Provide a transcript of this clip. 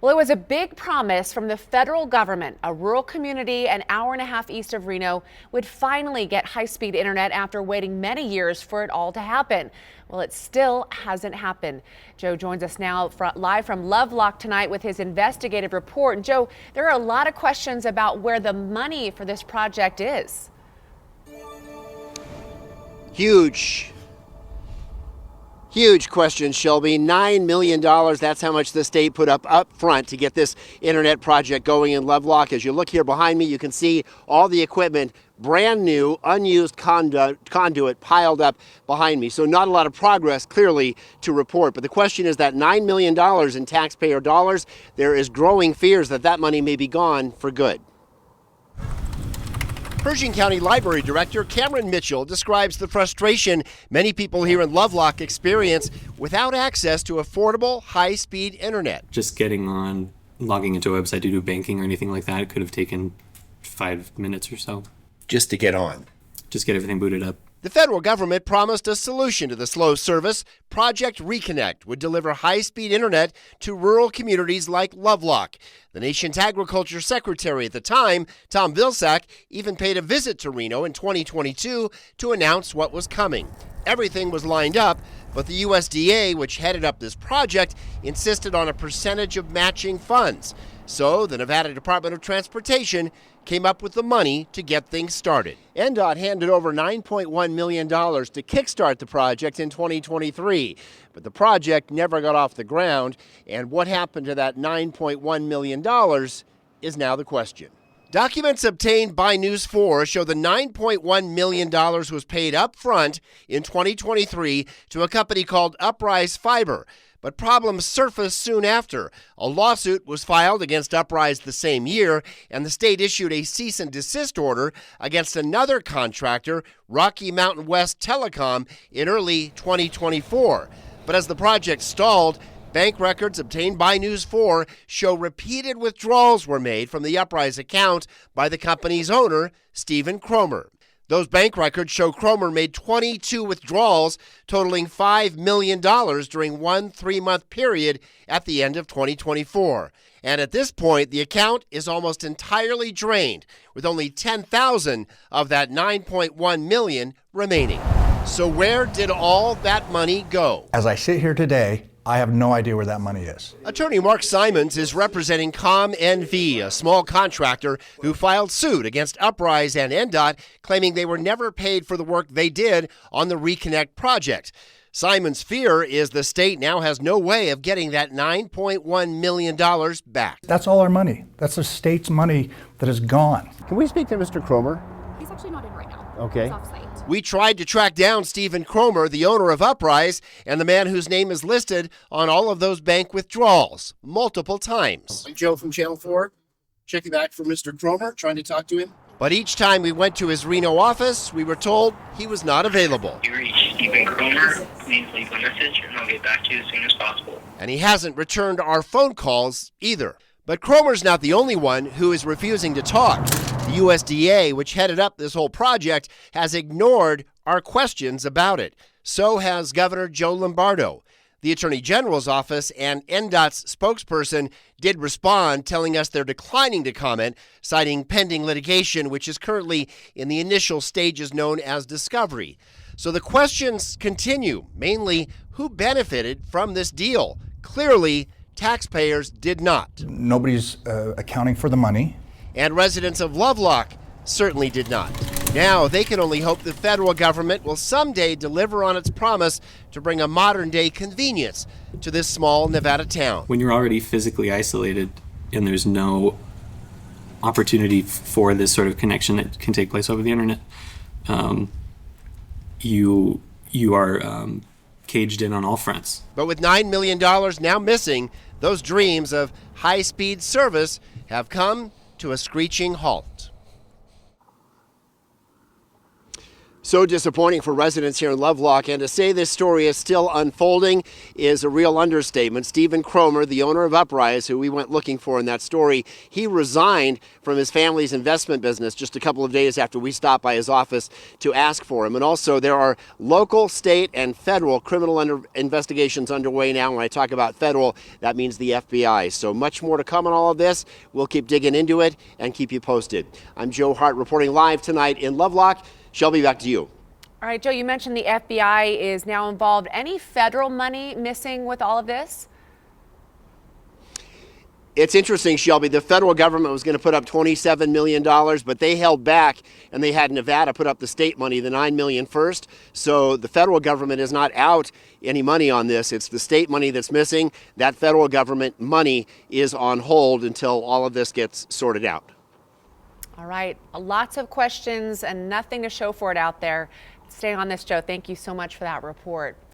Well, it was a big promise from the federal government. A rural community an hour and a half east of Reno would finally get high-speed internet after waiting many years for it all to happen. Well, it still hasn't happened. Joe joins us now live from Lovelock tonight with his investigative report. And Joe, there are a lot of questions about where the money for this project is. Huge question, Shelby. $9 million, that's how much the state put up front to get this internet project going in Lovelock. As you look here behind me, you can see all the equipment, brand new, unused conduit piled up behind me. So not a lot of progress, clearly, to report. But the question is that $9 million in taxpayer dollars, there is growing fears that that money may be gone for good. Pershing County Library Director Cameron Mitchell describes the frustration many people here in Lovelock experience without access to affordable, high-speed internet. Just getting on, logging into a website to do banking or anything like that, it could have taken 5 minutes or so. Just to get on? Just get everything booted up. The federal government promised a solution to the slow service. Project Reconnect would deliver high-speed internet to rural communities like Lovelock. The nation's agriculture secretary at the time, Tom Vilsack, even paid a visit to Reno in 2022 to announce what was coming. Everything was lined up, but the USDA, which headed up this project, insisted on a percentage of matching funds. So the Nevada Department of Transportation came up with the money to get things started. NDOT handed over $9.1 million to kickstart the project in 2023, but the project never got off the ground, and what happened to that $9.1 million is now the question. Documents obtained by News 4 show the $9.1 million was paid up front in 2023 to a company called Uprise Fiber. But problems surfaced soon after. A lawsuit was filed against Uprise the same year, and the state issued a cease and desist order against another contractor, Rocky Mountain West Telecom, in early 2024. But as the project stalled, bank records obtained by News 4 show repeated withdrawals were made from the Uprise account by the company's owner, Stephen Cromer. Those bank records show Cromer made 22 withdrawals totaling $5 million during one 3-month period at the end of 2024. And at this point, the account is almost entirely drained, with only $10,000 of that $9.1 million remaining. So where did all that money go? As I sit here today, I have no idea where that money is. Attorney Mark Simons is representing krnv, a small contractor who filed suit against Uprise and NDOT, claiming they were never paid for the work they did on the Reconnect project. Simons' fear is the state now has no way of getting that $9.1 million back. That's all our money. That's the state's money that is gone. Can we speak to Mr. Cromer? He's actually not in right now. Okay. He's off-site. We tried to track down Stephen Cromer, the owner of Uprise, and the man whose name is listed on all of those bank withdrawals, multiple times. I'm Joe from Channel 4, checking back for Mr. Cromer, trying to talk to him. But each time we went to his Reno office, we were told he was not available. You reached Stephen Cromer. Please leave a message and I'll get back to you as soon as possible. And he hasn't returned our phone calls either. But Cromer's not the only one who is refusing to talk. The USDA, which headed up this whole project, has ignored our questions about it. So has Governor Joe Lombardo. The Attorney General's office and NDOT's spokesperson did respond, telling us they're declining to comment, citing pending litigation, which is currently in the initial stages known as discovery. So the questions continue, mainly who benefited from this deal? Clearly, taxpayers did not. Nobody's accounting for the money. And residents of Lovelock certainly did not. Now they can only hope the federal government will someday deliver on its promise to bring a modern-day convenience to this small Nevada town. When you're already physically isolated and there's no opportunity for this sort of connection that can take place over the internet, you are caged in on all fronts. But with $9 million now missing, those dreams of high-speed service have come to a screeching halt. So disappointing for residents here in Lovelock, and to say this story is still unfolding is a real understatement. Stephen Cromer, the owner of Uprise, who we went looking for in that story, he resigned from his family's investment business just a couple of days after we stopped by his office to ask for him. And also, there are local, state, and federal criminal investigations underway now. When I talk about federal, that means the FBI. So much more to come on all of this. We'll keep digging into it and keep you posted. I'm Joe Hart reporting live tonight in Lovelock. Shelby, back to you. All right, Joe, you mentioned the FBI is now involved. Any federal money missing with all of this? It's interesting, Shelby. The federal government was going to put up $27 million, but they held back, and they had Nevada put up the state money, the $9 million first. So the federal government is not out any money on this. It's the state money that's missing. That federal government money is on hold until all of this gets sorted out. All right, lots of questions and nothing to show for it out there. Stay on this, Joe. Thank you so much for that report.